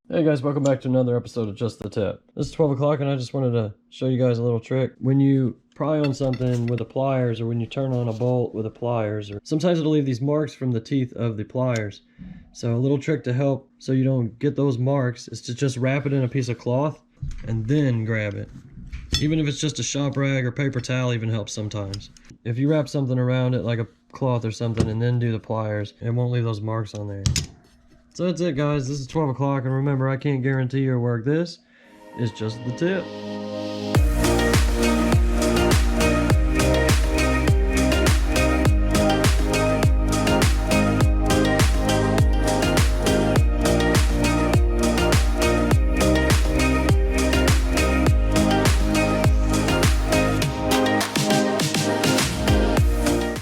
Hey guys, welcome back to another episode of Just the Tip. This is 12 o'clock and I just wanted to show you guys a little trick. When you pry on something with the pliers, or when you turn on a bolt with the pliers, or sometimes it'll leave these marks from the teeth of the pliers. So a little trick to help so you don't get those marks is to just wrap it in a piece of cloth and then grab it. Even if it's just a shop rag or paper towel even helps sometimes. If you wrap something around it like a cloth or something and then do the pliers, it won't leave those marks on there. So that's it guys, this is 12 o'clock, and remember, I can't guarantee your work. This is just the tip.